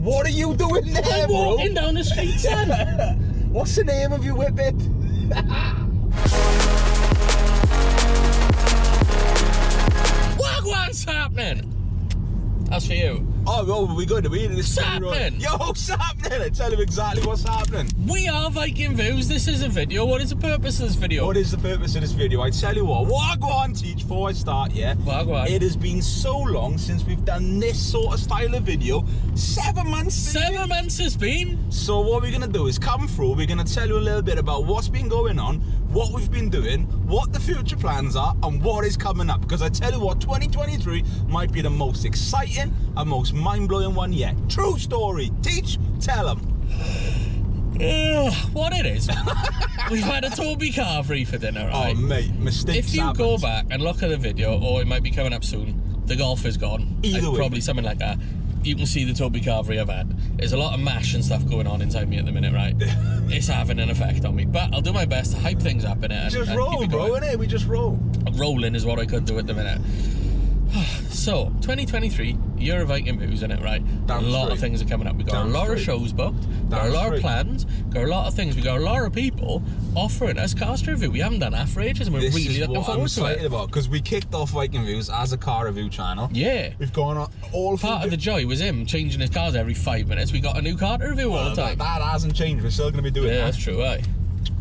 What? What are you doing there, I'm bro? walking down the street, son. What's the name of your whippet? What's happening? That's for you. Oh, we good? Are we in this? What's happening? Yo, what's happening? I tell him exactly what's happening. We are Viking Views. This is a video. What is the purpose of this video? What is the purpose of this video? I tell you what I go on, teach before I start, yeah? Wagwan. It has been so long since we've done this sort of style of video. 7 months. baby. 7 months has been. So what we're going to do is come through, we're going to tell you a little bit about what's been going on, what we've been doing, what the future plans are, and what is coming up. Because I tell you what, 2023 might be the most exciting and most mind-blowing one yet. True story. Teach, tell them. What it is, we've had a Toby Carvery for dinner, right? Oh, mate, mistakes If you happened. go back and look at the video, or it might be coming up soon, the golf is gone. Either way. Probably something like that. You can see the Toby Carvery I've had. There's a lot of mash and stuff going on inside me at the minute, right? It's having an effect on me. But I'll do my best to hype things up in it. And, Just and roll, keep it bro, going. innit? We just roll. Rolling is what I could do at the minute. So, 2023, year of Viking Views, in it, right? Damn a lot straight. of things are coming up. We've got Damn a lot of straight. shows booked, got a Damn lot of straight. plans, got a lot of things. We've got a lot of people offering us cast review. We haven't done that for ages, and we're This really is looking what I'm forward to excited it. about, because we kicked off Viking Views as a car review channel. Yeah. We've gone on all Part of the joy was him changing his cars every 5 minutes. We got a new car to review all the time. That hasn't changed. We're still going to be doing Yeah, that. that's true, aye.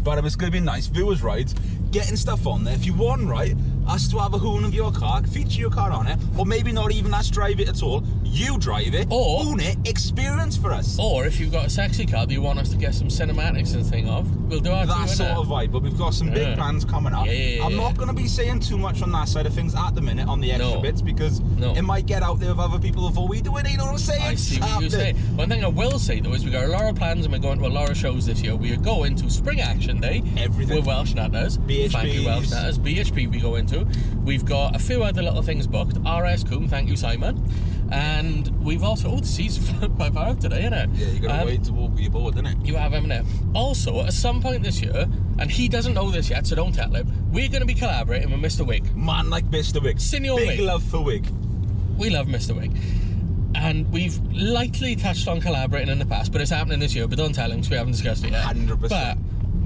But it's going to be nice. Viewers' rides, getting stuff on there. If you want, right, us to have a hoon of your car, feature your car on it, or maybe not even us drive it at all. You drive it, Or- own it, experience for us. Or if you've got a sexy car that you want us to get some cinematics and thing of, we'll do our That too, sort innit? of vibe, but we've got some Yeah. big plans coming up. Yeah. I'm not going to be saying too much on that side of things at the minute, on the extra No. bits, because No. it might get out there with other people before we do it, you know what I'm saying? I see what you're saying. One thing I will say though is we got a lot of plans and we're going to a lot of shows this year. We are going to Spring Action Day Everything. with Welsh Natters. BHPs. Thank you, Welsh Natters. BHP we go into. We've got a few other little things booked. RS Coombe, thank you, Simon. And we've also, the seas flown quite far out today, innit? Yeah, you got to wait to walk with your board, innit? You have him there. Also, at some point this year, and he doesn't know this yet, so don't tell him, we're going to be collaborating with Mr. Wig. Man like Mr. Wig. Senior Big Wig. love for Wig. We love Mr. Wig. And we've lightly touched on collaborating in the past, but it's happening this year, but don't tell him because we haven't discussed it yet. 100%. But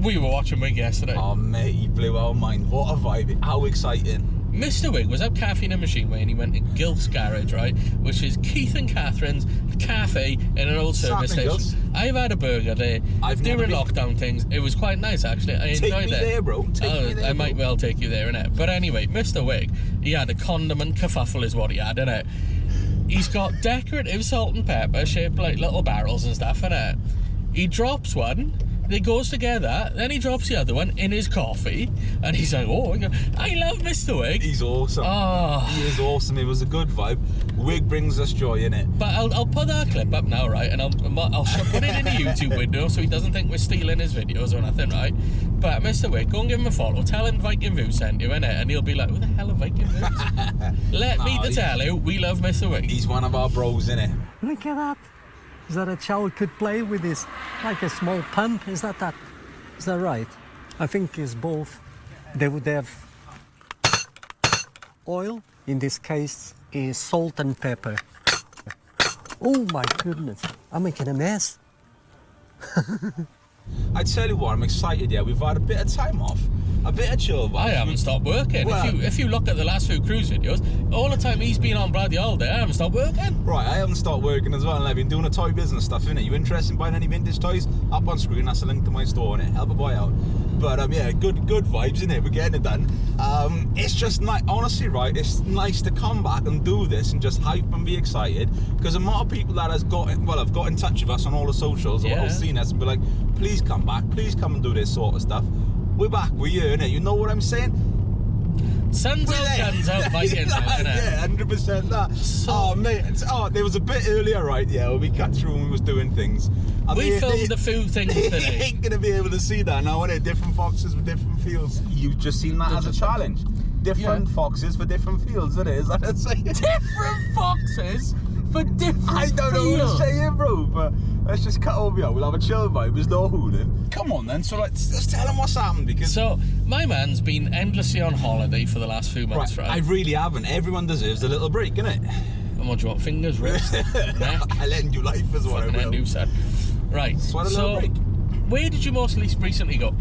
we were watching Wig yesterday. Oh, mate, he blew our mind. What a vibe. How exciting. Mr. Wig was up Caffeine and Machine Way and he went to Gilth's Garage, right? Which is Keith and Catherine's cafe in an old service Sat in station. Gilth's. I've had a burger there. I've never During been. lockdown things. It was quite nice actually. I Take enjoyed me it. there, bro. Take me there, I might bro. well take you there, innit? But anyway, Mr. Wig, he had a condiment kerfuffle is what he had, innit? He's got decorative salt and pepper shaped like little barrels and stuff, innit? He drops one, they goes together, then he drops the other one in his coffee, and he's like, oh, I love Mr. Wig. He's awesome. Oh. He is awesome. It was a good vibe. Wig brings us joy, innit? But I'll put that clip up now, right? And I'll put it in the YouTube window so he doesn't think we're stealing his videos or nothing, right? But Mr. Wig, go and give him a follow. Tell him Viking View sent you, innit? And he'll be like, who the hell are Viking Views? Let me to tell you, we love Mr. Wig. He's one of our bros, innit? Look at that. Is that a child could play with this? Like a small pump? Is that right? I think it's both. They would have oil. In this case, is salt and pepper. Oh my goodness. I'm making a mess. I tell you what, I'm excited, yeah. We've had a bit of time off. A bit of chill vibes. I haven't stopped working. Well- if you look at the last few cruise videos, all the time he's been on bloody holiday, I haven't stopped working. Right, I haven't started working as well, and I've been doing a toy business stuff, innit? You interested in buying any vintage toys? Up on screen, that's a link to my store, innit? Help a boy out. But yeah, good vibes, innit? We're getting it done. It's just nice, honestly, right? It's nice to come back and do this and just hype and be excited, because a lot of people that have got in touch with us on all the socials or Yeah. have seen us and be like, please come back, please come and do this sort of stuff. We're back, we're here, innit? You know what I'm saying? Suns We're out, there. guns out, Vikings out, innit? Yeah, 100% that. So- Oh, mate. There was a bit earlier, right? Yeah, where we cut through when we was doing things. And We filmed a few things They today. ain't going to be able to see that now, innit? Different foxes with different fields. You've just seen that as a challenge. Different foxes for different fields, isn't it? Is that what I'm saying? Different foxes for different I don't know what fields. to say, bro, but let's just cut over here. We'll have a chill vibe. There's no hooning. Come on, then. So let's tell him what's happened, because... So, my man's been endlessly on holiday for the last few months, right? I really haven't. Everyone deserves a little break, innit? And what do you want? Fingers, wrist, neck? I lend you life as what I Fucking will. end, said. Right. So what a little break. Where did you most recently go?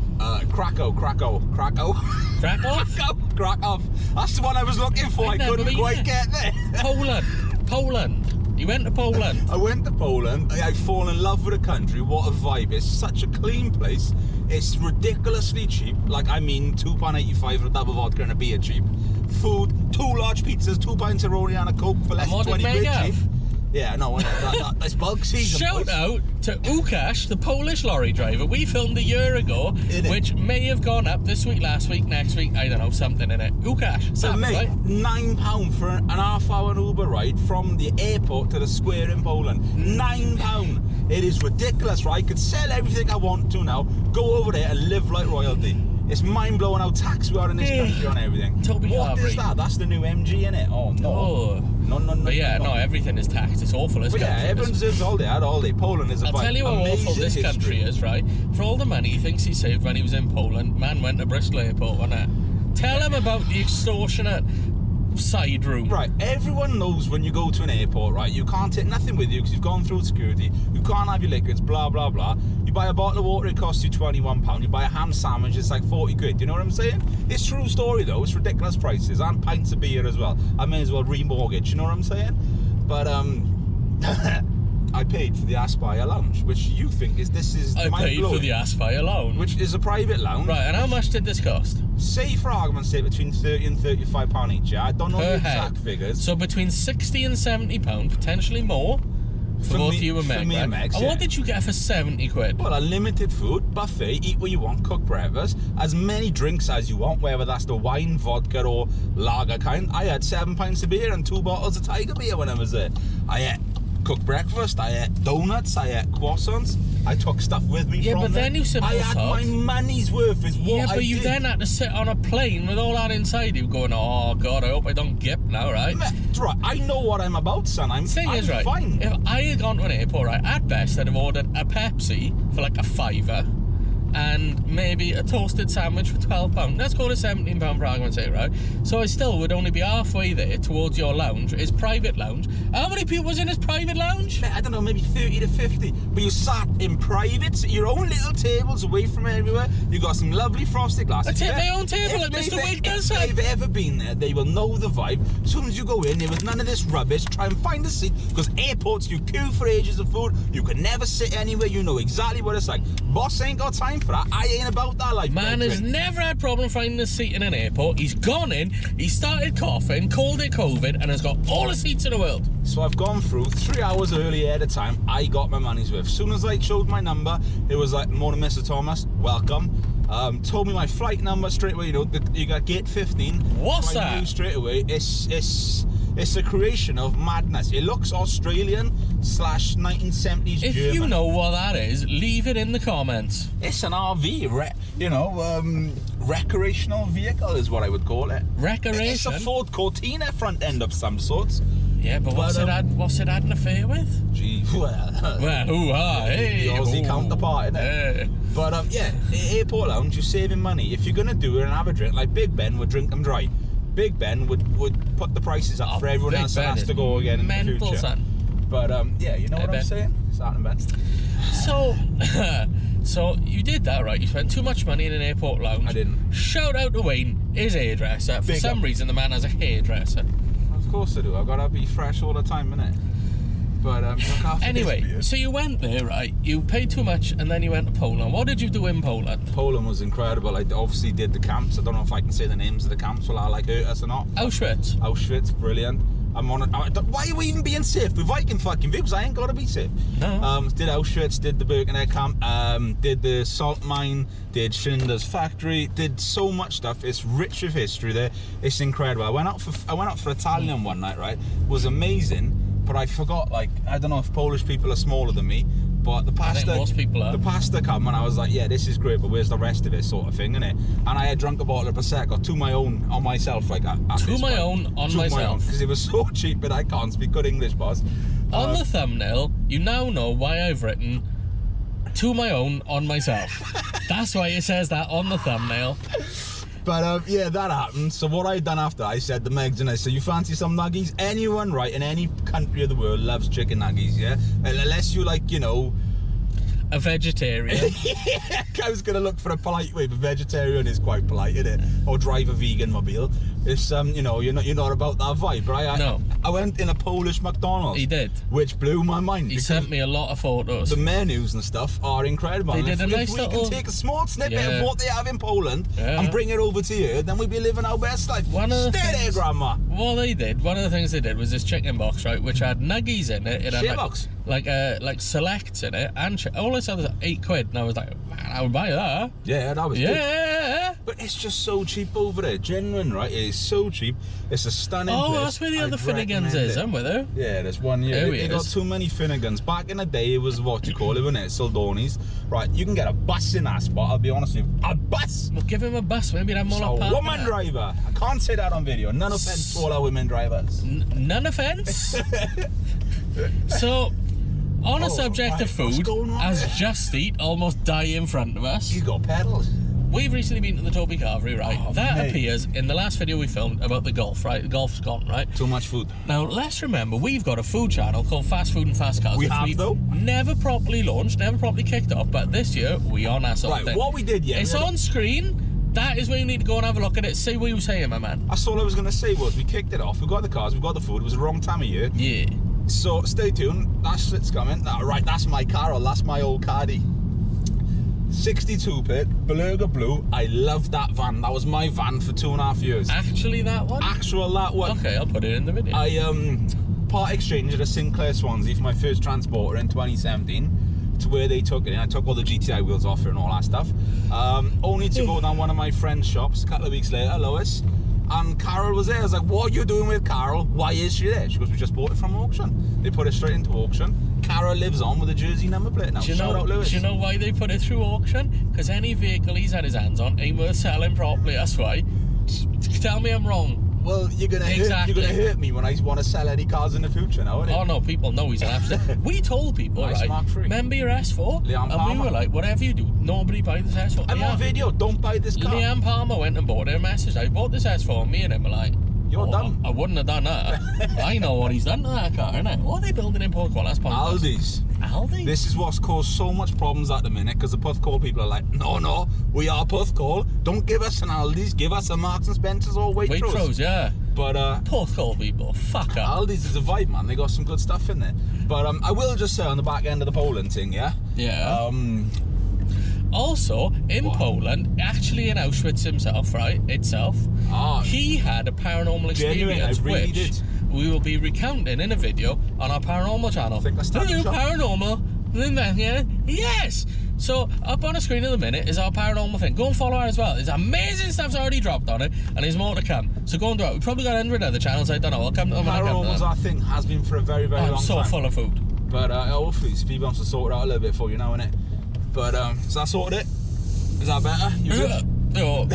Krakow. Krakow? Krakow. That's the one I was looking for. I never couldn't been quite there. get there. Poland. You went to Poland. I went to Poland. I fall in love with the country. What a vibe. It's such a clean place. It's ridiculously cheap. Like, I mean, £2.85 for a double vodka and a beer cheap. Food, 2 large pizzas, 2 pints of rolling and a Coke for less than 20 quid cheap. Yeah, no, it's bulk season. Shout out to Łukasz, the Polish lorry driver. We filmed a year ago, which may have gone up this week, last week, next week. I don't know, something in it. Łukasz, So, mate, right? £9 for an half-hour Uber ride from the airport to the square in Poland. £9. It is ridiculous, right? I could sell everything I want to now, go over there and live like royalty. It's mind-blowing how tax we are in this country on everything. Toby What Harvey. is that? That's the new MG, innit? Oh, no. No. But yeah, no, everything is taxed. It's awful. But yeah, everyone deserves all day. Poland is a I'll tell you how awful this country is, right? For all the money he thinks he saved when he was in Poland, man went to Bristol Airport, wasn't it? Tell him about the extortionate side room. Right, everyone knows when you go to an airport, right, you can't take nothing with you because you've gone through security, you can't have your liquids, blah blah blah. You buy a bottle of water, it costs you £21. You buy a ham sandwich, it's like 40 quid. You know what I'm saying? It's true story though. It's ridiculous prices, and pints of beer as well. I may as well remortgage, you know what I'm saying? But I paid for the Aspire Lounge, which you think is I paid for the Aspire Lounge, which is a private lounge. Right, and how much did this cost? Say for argument's sake between £30 and £35 each. Yeah, I don't know the exact figures. So between £60 and £70, potentially more. For both you and Meg, for me and Meg, and what did you get for 70 quid? Well, unlimited food, buffet, eat what you want, cook breakfast, as many drinks as you want, whether that's the wine, vodka or lager kind. I had 7 pints of beer and 2 bottles of Tiger beer when I was there. I ate cooked breakfast, I ate donuts, I ate croissants, I took stuff with me Yeah, from but there. then you said I had my money's worth is what Yeah, but I you did. then had to sit on a plane with all that inside you going, oh God, I hope I don't gip now, right? Right, I know what I'm about, son. I'm Thing is, right, fine. if I had gone to an airport, right, at best I'd have ordered a Pepsi for like a £5 and maybe a toasted sandwich for £12. Let's call it £17 for argument's sake, right? So I still would only be halfway there towards your lounge, his private lounge. How many people was in his private lounge? I don't know, maybe 30 to 50. But you sat in private, your own little tables away from everywhere. You got some lovely frosted glasses. I take my own table like Mr. Wig does. If they've ever been there, they will know the vibe. As soon as you go in, there was none of this rubbish. Try and find a seat, because airports, you queue for ages of food. You can never sit anywhere. You know exactly what it's like. Boss ain't got time for that. I ain't about that life. Man has never had problem finding a seat in an airport. He's gone in, he started coughing, called it COVID, and has got all the seats in the world. So I've gone through 3 hours early at a time. I got my money's worth. As soon as I showed my number, it was like, morning, Mr. Thomas, welcome. Told me my flight number straight away. You know, you got gate 15. What's so I that? knew straight away. It's a creation of madness. It looks Australian / 1970s If German. you know what that is, leave it in the comments. It's an RV, recreational vehicle is what I would call it. Recreation? It's a Ford Cortina front end of some sorts. Yeah, but what's it had an affair with? Gee, Well, hoo-ha, hey. the Aussie ooh, counterpart, innit? hey. But yeah, airport lounge, you're saving money. If you're gonna do it and have a drink, like Big Ben would drink them dry. Big Ben would put the prices up for everyone Big else that Ben has is to go again in the mental, future. son. But yeah, you know what I'm saying? Starting Ben. So you did that, right? You spent too much money in an airport lounge. I didn't. Shout out to Wayne, his hairdresser. For Big some up. reason, the man has a hairdresser. Of course I do. I've gotta be fresh all the time, innit? But look after Anyway, this so you went there, right? You paid too much, and then you went to Poland. What did you do in Poland? Poland was incredible. I obviously did the camps. I don't know if I can say the names of the camps. Will I hurt us or not? Auschwitz. Auschwitz, brilliant. I'm on it. Why are we even being safe with Viking fucking views? I ain't gotta be safe. No. Did Auschwitz, did the Birkenhead camp, did the salt mine, did Schindler's factory, did so much stuff. It's rich with history there. It's incredible. I went out for Italian one night, right? It was amazing, but I forgot, like, I don't know if Polish people are smaller than me, but the pasta, I think most people are. The pasta come and I was like, yeah, this is great, but where's the rest of it, sort of thing, innit? And I had drunk a bottle of Prosecco to my own, on myself, like at To my own, on myself. because it was so cheap, but I can't speak good English, boss. On the thumbnail, you now know why I've written to my own, on myself. That's why it says that on the thumbnail. But yeah, that happened. So what I done after, I said to Megs and I said, you fancy some nuggies? Anyone, right, in any country of the world loves chicken nuggies, yeah? Unless you like, you know, a vegetarian. I was gonna look for a polite way, but vegetarian is quite polite, isn't it? Or drive a vegan mobile. It's you know, you're not about that vibe, right? No. I went in a Polish McDonald's. He did. Which blew my mind. He sent me a lot of photos. The menus and stuff are incredible. They And did a nice if we little- can take a small snippet Yeah. of what they have in Poland Yeah. and bring it over to here, then we'd be living our best life. One of the Stay there, things- Grandma. What they did, one of the things they did was this chicken box, right, which had nuggies in it. It had Shit box. like selects in it, and all I said was £8, and I was like, man, I would buy that. Yeah, that was good. Yeah. But it's just so cheap over there. Genuine, right? It is so cheap. It's a stunning Oh, place. that's where the other I'd Finnegans recommend is, it. I'm with her. Yeah, there's one here. There They he got is. too many Finnegans. Back in the day, it was what you call it, wasn't it? Saldoni's. Right, you can get a bus in that spot, I'll be honest with you. A bus! Well, give him a bus, maybe that So more a woman driver. I can't say that on video. None offense to all our women drivers. None offence. So, on a subject right, of what's food, going on as there? Just Eat almost die in front of us, You got pedals. we've recently been to the Toby Carvery, right? Oh, That mate. appears in the last video we filmed about the golf, right? The golf's gone, right? Too much food. Now, let's remember, we've got a food channel called Fast Food and Fast Cars. We which have, we've though. never properly launched, never properly kicked off, but this year, we on that sort of Right, thing. what we did, yeah. It's on screen. That is where you need to go and have a look at it. Say what you were saying, my man. That's all I was going to say was we kicked it off. We got the cars, we got the food. It was the wrong time of year. Yeah. So stay tuned. That shit's coming. Right, that's my car, or that's my old Caddy. 62 pit, Beluga Blue. I loved that van. That was my van for 2.5 years. Actually, that one? Actual that one. Okay, I'll put it in the video. I part exchanged at a Sinclair Swansea for my first transporter in 2017 to where they took it in. I took all the GTI wheels off her and all that stuff. Only to go down one of my friend's shops a couple of weeks later, Lois, and Carol was there. I was like, what are you doing with Carol? Why is she there? She goes, we just bought it from auction. They put it straight into auction. Carol lives on with a Jersey number plate now. Shout out, Lewis. Do you know why they put it through auction? Because any vehicle he's had his hands on ain't worth selling properly, that's why. Tell me I'm wrong. Well, you're gonna hurt me when I want to sell any cars in the future now, innit? Oh no, people know he's an absolute. We told people, Nice right? Mark III. Remember your S4? Liam and Palmer. we were like, whatever you do, nobody buy this S4. I'm on video, don't buy this car. Liam Palmer went and bought a message. I bought this S4, and me and him were like, You're dumb. I wouldn't have done that. I know what he's done to that car, innit? What are they building in Port Call? That's pointless. Aldi's. Aldi? This is what's caused so much problems at the minute, because the Puthcall people are like, no, we are Puthcall. Don't give us an Aldi's, give us a Marks and Spencer's or Waitrose. Waitrose, yeah. But Port Call people, fuck up. Aldi's is a vibe, man. They got some good stuff in there. But I will just say on the back end of the Poland thing, yeah? Yeah. Also, in What? Poland, actually in Auschwitz himself, right, he had a paranormal Genuine, experience, I really which did. we will be recounting in a video on our paranormal channel. I think I The started new shop. paranormal, yes! So, up on the screen in a minute is our paranormal thing. Go and follow her as well. There's amazing stuff's already dropped on it, and there's more to come. So go and do it. We've probably got 100 other channels, I don't know. I'll come to them when I come to Paranormal's them. our thing, has been for a very, very I'm long so time. full of food. But hopefully speed bumps will sort it out a little bit for you now, innit? But so I sorted it. Is that better? You good? Oh.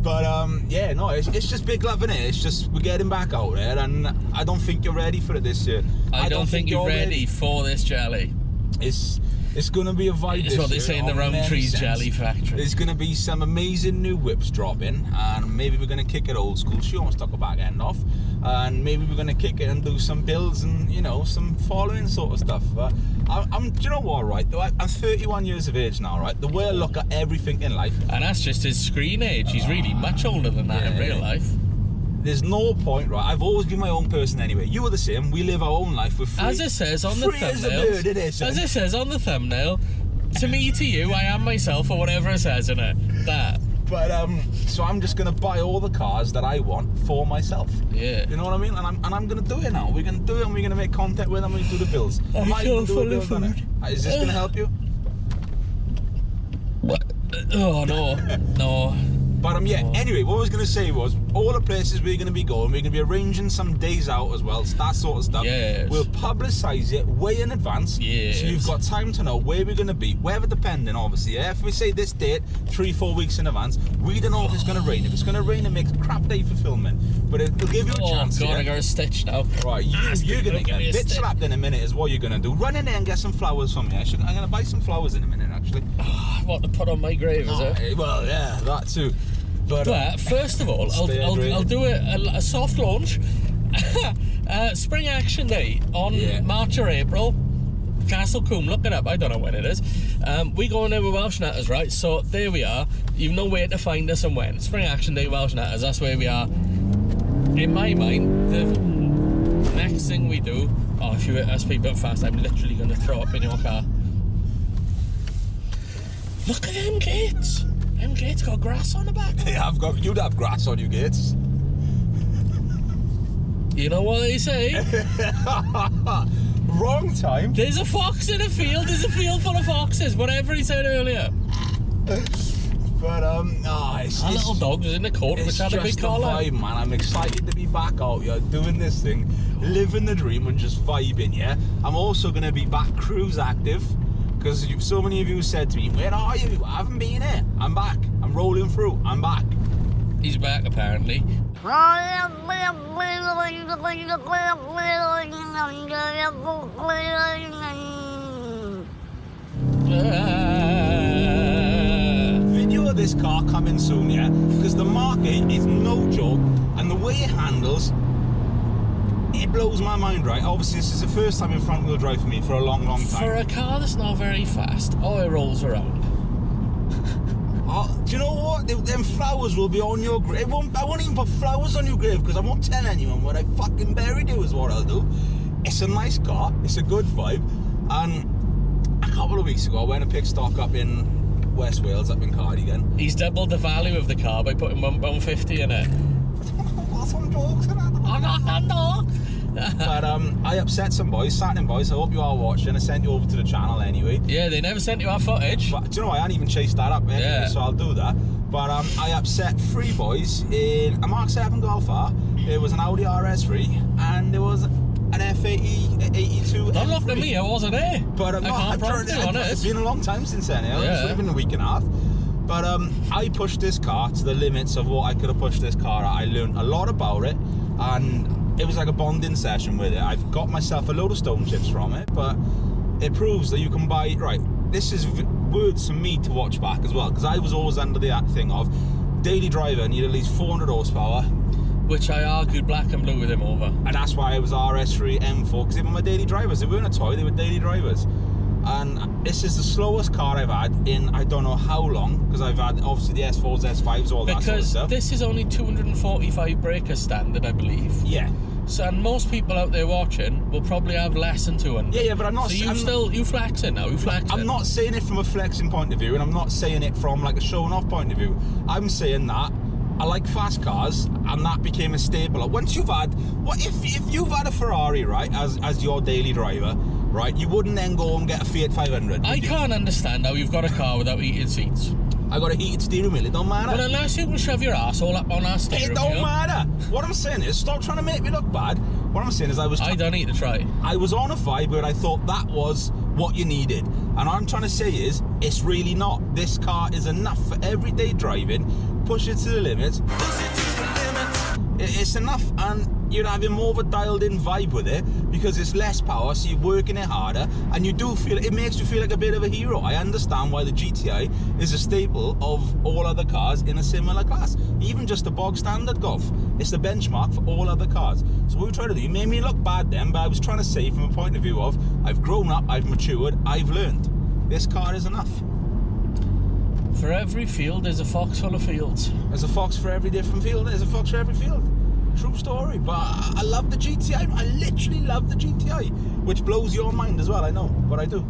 But yeah, no, it's just big love, innit? It's just we're getting back out there, and I don't think you're ready for it this year. I don't think you're ready for this jelly. It's gonna be a vibe. It's this what they year, say in the in any Roundtree's sense. Jelly Factory. There's gonna be some amazing new whips dropping, and maybe we're gonna kick it old school. She almost took a back end off, and maybe we're gonna kick it and do some builds and some following sort of stuff. Do you know what? Right, I'm 31 years of age now. Right, the way I look at everything in life. And that's just his screen age. He's really much older than that in Yeah. real life. There's no point, right? I've always been my own person anyway. You are the same. We live our own life with free. As it says on the free as a thumbnail. bird, it is, son. As it says on the thumbnail, to me, to you, I am myself, or whatever it says in it. That. But so I'm just gonna buy all the cars that I want for myself. Yeah. You know what I mean? And I'm gonna do it now. We're gonna do it, and we're gonna make content with them. We do the bills. I'm Might so even do a full of build on it. food. Is this gonna help you? What? Oh no, no. But yeah. Anyway, what I was gonna say was all the places we're going to be going, we're going to be arranging some days out as well, that sort of stuff. Yes. We'll publicise it way in advance, Yes. so you've got time to know where we're going to be, weather depending, obviously. Yeah? If we say this date 3-4 weeks in advance, we don't know if it's going to rain. If it's going to rain, it makes a crap day for filming, but it'll give you a chance. Oh God, yeah? I got a stitch now. Right, you're going to get me a bit stick. slapped in a minute is what you're going to do. Run in there and get some flowers from me. I'm going to buy some flowers in a minute, actually. What to put on my grave, is it? Well, yeah, that too. But First of all, Stay hydrated. I'll do a soft launch. Spring Action Day on March or April. Castle Coombe, look it up, I don't know when it is. We go in there with Welsh Natters, right? So there we are. You've know where to find us and when. Spring Action Day, Welsh Natters, that's where we are. In my mind, the next thing we do... Oh, if you hit us speed bit fast, I'm literally going to throw up in your car. Look at them gates. Them gates got grass on the back. yeah, you'd have grass on your gates. You know what they say? Wrong time. There's a fox in a field. There's a field full of foxes. Whatever he said earlier. But it's Our little dog was in the court, which had a big just collar. vibe, man. I'm excited to be back out here doing this thing, living the dream and just vibing. Yeah, I'm also gonna be back cruise active because so many of you said to me, "Where are you? I haven't been here." I'm back. I'm rolling through. I'm back. He's back apparently. Video of this car coming soon, yeah? Because the market is no joke, and the way it handles, it blows my mind, right? Obviously, this is the first time in front-wheel drive for me for a long, long time. For a car that's not very fast, it rolls around. Do you know what? Them flowers will be on your grave. I won't even put flowers on your grave because I won't tell anyone what I fucking buried you is what I'll do. It's a nice car. It's a good vibe. And a couple of weeks ago, I went and picked stock up in West Wales, up in Cardigan. He's doubled the value of the car by putting £1.50 in it. Got some jokes in it. I got that dog. But I upset some boys, Saturn boys. I hope you are watching. I sent you over to the channel anyway. Yeah, they never sent you our footage. But do you know what? I hadn't even chased that up anyway, Yeah. so I'll do that. But I upset 3 boys in a Mark 7 Golf R. There was an Audi RS3 and there was an F80 82. Don't look at me, I wasn't there. But I can't prompt you on it's it. been a long time since then. It's Yeah. only been a week and a half. But I pushed this car to the limits of what I could have pushed this car at. I learned a lot about it, and it was like a bonding session with it. I've got myself a load of stone chips from it, but it proves that you can buy... Right, this is words for me to watch back as well, because I was always under the thing of daily driver need at least 400 horsepower. Which I argued black and blue with him over. And that's why I was RS3, M4, because they were my daily drivers. They weren't a toy, they were daily drivers. And this is the slowest car I've had in I don't know how long, because I've had obviously the S4s, S5s, all that sort of Because stuff. this is only 245 breaker standard, I believe. Yeah. So, and most people out there watching will probably have less than 200. Yeah, but I'm not... So you flexing now, you flexing. I'm not saying it from a flexing point of view, and I'm not saying it from like a showing off point of view. I'm saying that I like fast cars, and that became a staple. Once you've had... If you've had a Ferrari, right, as your daily driver, right, you wouldn't then go and get a Fiat 500. I can't understand how you've got a car without heated seats. I got a heated steering wheel, it don't matter. Well, unless you can shove your ass all up on our steering It don't wheel. matter. What I'm saying is, stop trying to make me look bad. What I'm saying is, I don't need to try. I was on a vibe where I thought that was what you needed. And what I'm trying to say is, it's really not. This car is enough for everyday driving. Push it to the limits. It's enough, and you're having more of a dialed in vibe with it because it's less power, so you're working it harder, and you do feel it makes you feel like a bit of a hero. I understand why the GTI is a staple of all other cars in a similar class, even just the bog standard Golf. It's the benchmark for all other cars. So what we try to do, you made me look bad then, but I was trying to say from a point of view of I've grown up, I've matured, I've learned. This car is enough. For every field, there's a fox full of fields. There's a fox for every different field. There's a fox for every field. True story. But I love the GTI. I literally love the GTI, which blows your mind as well. I know, but I do.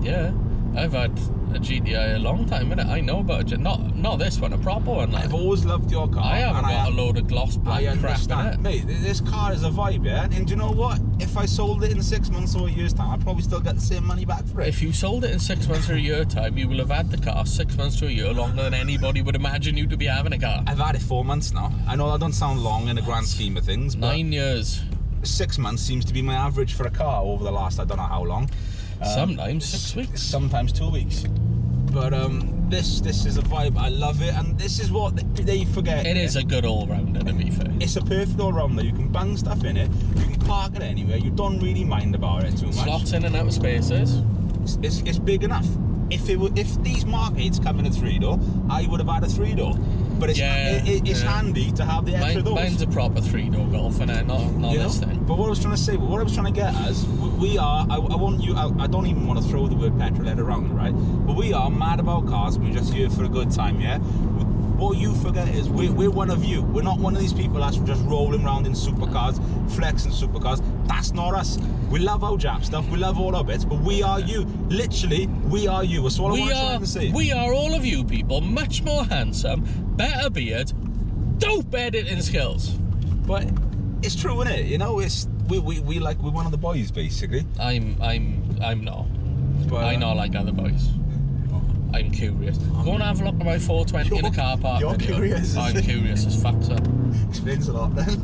Yeah. I've had a GTI a long time, innit? I know about it. Not this one, a proper one. Like. I've always loved your car. I haven't got a load of gloss black I crap understand. in it. Mate, this car is a vibe, yeah? And do you know what? If I sold it in 6 months or a year's time, I'd probably still get the same money back for it. If you sold it in 6 months or a year time, you will have had the car 6 months to a year longer than anybody would imagine you to be having a car. I've had it 4 months now. I know that don't sound long in the grand scheme of things, but 9 years. 6 months seems to be my average for a car over the last, I don't know how long. Sometimes 6 weeks. Sometimes 2 weeks. But this is a vibe. I love it, and this is what they forget. It is a good all-rounder, to be fair. It's a perfect all-rounder. You can bang stuff in it. You can park it anywhere. You don't really mind about it too much. Slots in and out of spaces. It's big enough. If these Mark 8s come in a 3-door, I would have had a 3-door. But it's handy to have the extra doors. Mine's a proper 3-door Golf, and not this thing. But what I was trying to say, what I was trying to get at is, we are. I want you. I don't even want to throw the word petrolhead around, right? But we are mad about cars. We're just here for a good time, yeah. What you forget is we're one of you. We're not one of these people that's just rolling around in supercars, flexing supercars. That's not us. We love our Jap stuff. We love all our bits, but we are you. Literally, we are you. That's all I want to try to say. We are all of you people, much more handsome, better beard, dope editing skills. But it's true, isn't it? You know, we're one of the boys basically. I'm not. But, I'm not like other boys. I'm curious. Go and have a look at my 420 in a car park. You're video. curious. I'm curious as fuck, sir. Explains a lot then.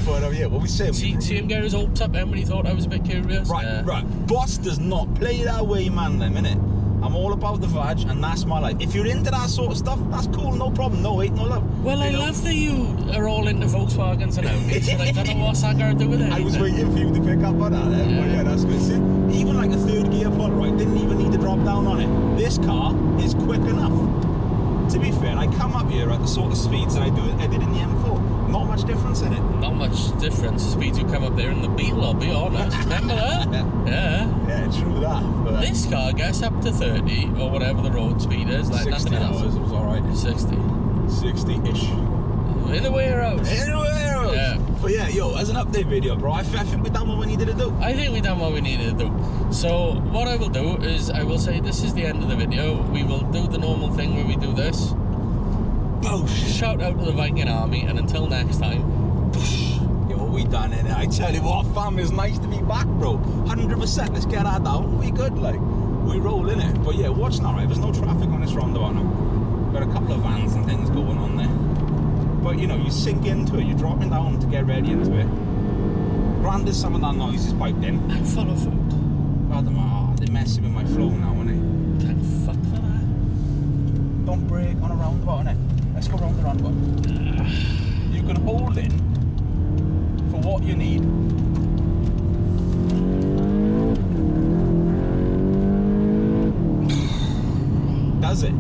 But yeah, what we saying? See him get his hopes up then when he thought I was a bit curious. Right. Boss does not play that way, man. Them, innit? I'm all about the vag, and that's my life. If you're into that sort of stuff, that's cool, no problem, no hate, no love. Well, I love that you are all into Volkswagens and Audis, but I don't know what's that got to do with it. I was waiting for you to pick up on that, but yeah, that's good. See, even like a third gear pull, right, didn't even need to drop down on it. This car is quick enough. To be fair, I come up here at the sort of speeds that I did in the M4. Not much difference in it. Not much difference. The speeds you come up there in the Beetle, I'll be honest. Remember that? Yeah. Yeah, true that. But this car gets up to 30 or whatever the road speed is, like 60 nothing else. hours, it was alright. 60. 60-ish. In the warehouse. Yeah. But yeah, yo, as an update video, bro, I think we done what we needed to do. I think we done what we needed to do. So what I will do is I will say this is the end of the video. We will do the normal thing where we do this. Boosh. Shout out to the Viking Army, and until next time. Boosh. Yo, we done it. I tell you what, fam, it's nice to be back, bro. 100%. Let's get that down. We good, like. We roll in it. But yeah, watch now, right? There's no traffic on this roundabout now. Got a couple of vans and things going on there. But you know, you sink into it, you're dropping down to get ready into it. Granted, some of that noise is piped in. I'm full of food. God, they're messing with my flow now, innit? Thank fuck for that. Don't brake on a roundabout, innit? Let's go round the roundabout. You can hold in for what you need. Does it?